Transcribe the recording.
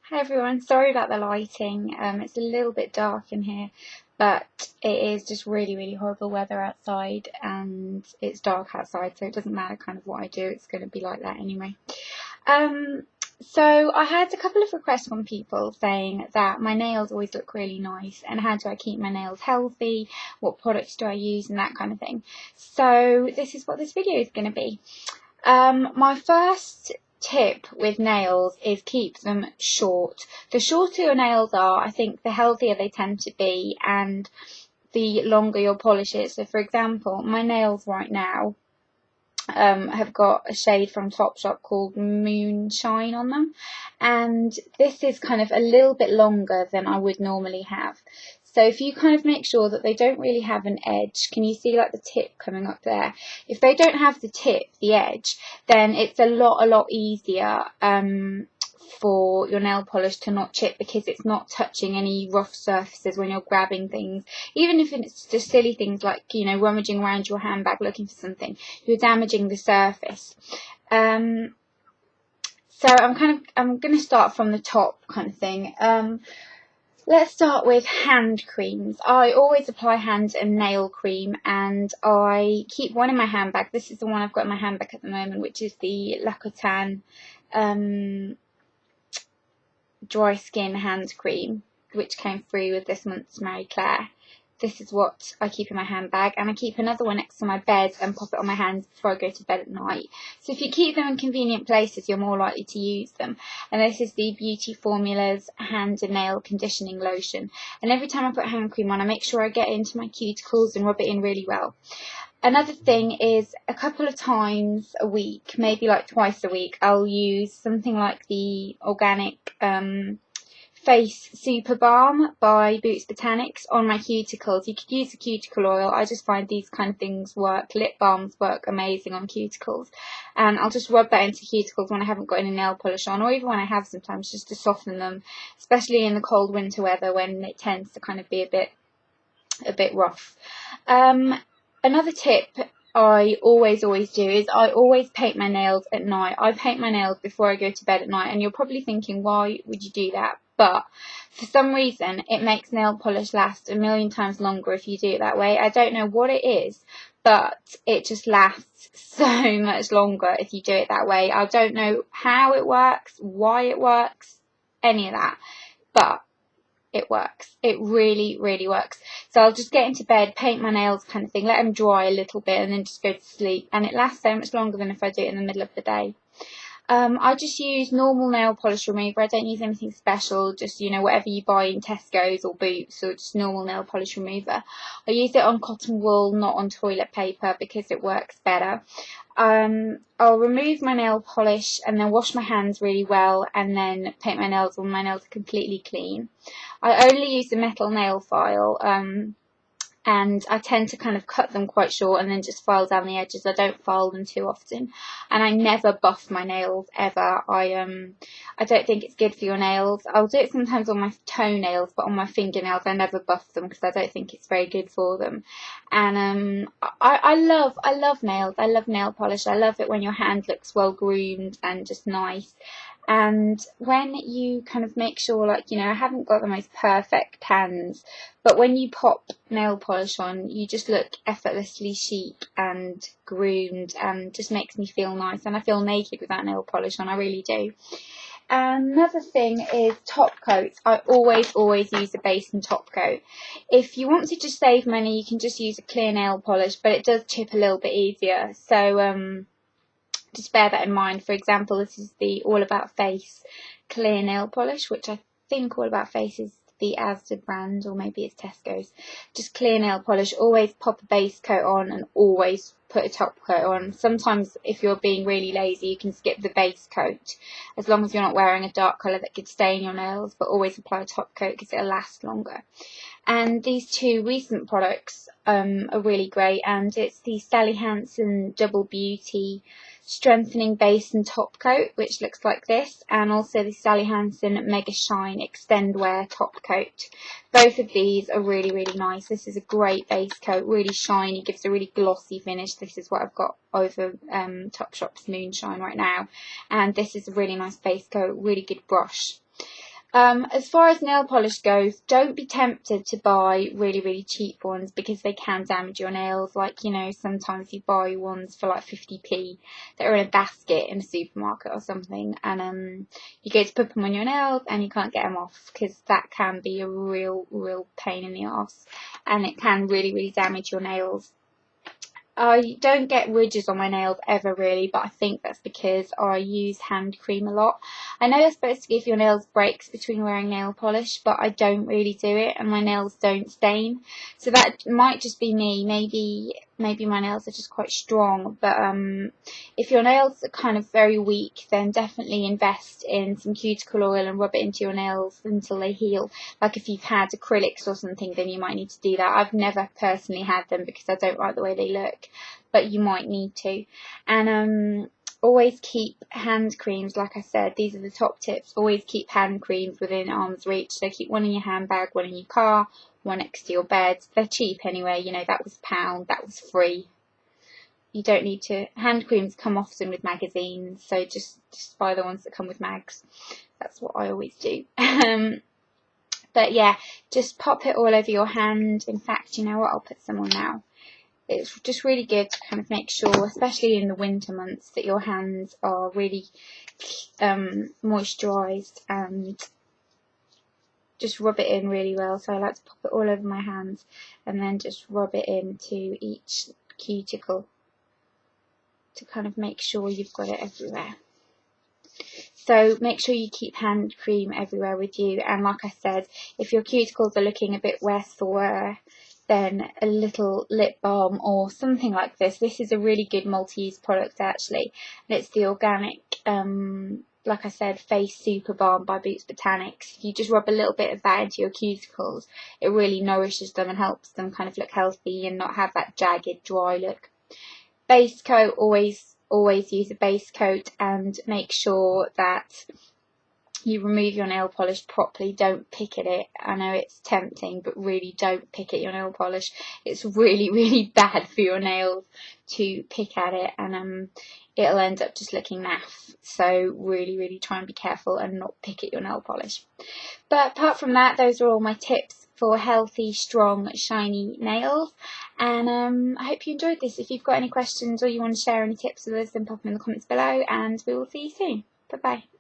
Hi everyone, sorry about the lighting. It's a little bit dark in here, but it is just really horrible weather outside and it's dark outside, so it doesn't matter kind of what I do, it's going to be like that anyway. So I had a couple of requests from people saying that my nails always look really nice and how do I keep my nails healthy, what products do I use and that kind of thing. So this is what this video is going to be. My first tip with nails is keep them short. The shorter your nails are, I think the healthier they tend to be and the longer your polish is. So for example, my nails right now have got a shade from Topshop called Moonshine on them, and this is kind of a little bit longer than I would normally have. So if you kind of make sure that they don't really have an edge, can you see like the tip coming up there? If they don't have the tip, the edge, then it's a lot easier for your nail polish to not chip because it's not touching any rough surfaces when you're grabbing things. Even if it's just silly things like, you know, rummaging around your handbag looking for something, you're damaging the surface. So I'm going to start from the top kind of thing. Let's start with hand creams. I always apply hand and nail cream, and I keep one in my handbag. This is the one I've got in my handbag at the moment, which is the L'Occitane dry skin hand cream, which came free with this month's Marie Claire. This is what I keep in my handbag, and I keep another one next to my bed and pop it on my hands before I go to bed at night. So if you keep them in convenient places, you're more likely to use them. And this is the Beauty Formulas hand and nail conditioning lotion. And every time I put hand cream on, I make sure I get it into my cuticles and rub it in really well. Another thing is a couple of times a week, maybe like twice a week, I'll use something like the organic face super balm by Boots Botanics on my cuticles. You could use the cuticle oil. I just find these kind of things work. Lip balms work amazing on cuticles, and I'll just rub that into cuticles when I haven't got any nail polish on, or even when I have sometimes, just to soften them, especially in the cold winter weather when it tends to kind of be a bit rough. Another tip I always do is I always paint my nails at night. I paint my nails before I go to bed at night, and you're probably thinking, why would you do that? But for some reason it makes nail polish last a million times longer if you do it that way. I don't know what it is, but it just lasts so much longer if you do it that way. I don't know how it works, why it works, any of that, but it works. It really works. So I'll just get into bed, paint my nails kind of thing, let them dry a little bit, and then just go to sleep, and it lasts so much longer than if I do it in the middle of the day. I just use normal nail polish remover. I don't use anything special, just, you know, whatever you buy in Tesco's or Boots, or just normal nail polish remover. I use it on cotton wool, not on toilet paper, because it works better. I'll remove my nail polish and then wash my hands really well, and then paint my nails when my nails are completely clean. I only use the metal nail file, and I tend to kind of cut them quite short and then just file down the edges. I don't file them too often, and I never buff my nails ever. I don't think it's good for your nails. I'll do it sometimes on my toenails, but on my fingernails I never buff them because I don't think it's very good for them. And I love nails. I love nail polish. I love it when your hand looks well groomed and just nice. And when you kind of make sure, like, you know, I haven't got the most perfect hands, but when you pop nail polish on, you just look effortlessly chic and groomed, and just makes me feel nice, and I feel naked without nail polish on, I really do. Another thing is top coats. I always use a base and top coat. If you want to just save money, you can just use a clear nail polish, but it does chip a little bit easier. So just bear that in mind. For example, this is the All About Face clear nail polish, which I think All About Face is the Asda brand, or maybe it's Tesco's. Just clear nail polish. Always pop a base coat on and always put a top coat on. Sometimes if you're being really lazy, you can skip the base coat, as long as you're not wearing a dark colour that could stain your nails, but always apply a top coat because it'll last longer. And these two recent products are really great, and it's the Sally Hansen Double Beauty Strengthening Base and Top Coat, which looks like this, and also the Sally Hansen Mega Shine Extend Wear Top Coat. Both of these are really nice. This is a great base coat, really shiny, gives a really glossy finish. This is what I've got over Topshop's Moonshine right now, and this is a really nice base coat, really good brush. As far as nail polish goes, don't be tempted to buy really, really cheap ones because they can damage your nails. Like, you know, sometimes you buy ones for like 50p that are in a basket in a supermarket or something, and you go to put them on your nails and you can't get them off, because that can be a real pain in the arse, and it can really, really damage your nails. I don't get ridges on my nails ever really, but I think that's because I use hand cream a lot. I know they're supposed to give your nails breaks between wearing nail polish, but I don't really do it, and my nails don't stain. So that might just be me. Maybe my nails are just quite strong, but if your nails are kind of very weak, then definitely invest in some cuticle oil and rub it into your nails until they heal. Like if you've had acrylics or something, then you might need to do that. I've never personally had them because I don't like the way they look, but you might need to. And always keep hand creams. Like I said, these are the top tips. Always keep hand creams within arm's reach. So keep one in your handbag, one in your car, one next to your bed. They're cheap anyway, you know, that was £1, that was free. You don't need to. Hand creams come often with magazines, so just buy the ones that come with mags. That's what I always do. But yeah, just pop it all over your hand. In fact, you know what, I'll put some on now. It's just really good to kind of make sure, especially in the winter months, that your hands are really moisturised, and just rub it in really well. So I like to pop it all over my hands and then just rub it into each cuticle to kind of make sure you've got it everywhere. So make sure you keep hand cream everywhere with you, and like I said, if your cuticles are looking a bit worse for wear, then a little lip balm or something like this. This is a really good multi-use product actually, and it's the organic, like I said, face super balm by Boots Botanics. If you just rub a little bit of that into your cuticles, it really nourishes them and helps them kind of look healthy and not have that jagged, dry look. Base coat, always use a base coat, and make sure that you remove your nail polish properly. Don't pick at it. I know it's tempting, but really don't pick at your nail polish. It's really bad for your nails to pick at it, and it'll end up just looking naff. So really try and be careful and not pick at your nail polish. But apart from that, those are all my tips for healthy, strong, shiny nails. And I hope you enjoyed this. If you've got any questions or you want to share any tips with us, then pop them in the comments below, and we will see you soon. Bye bye.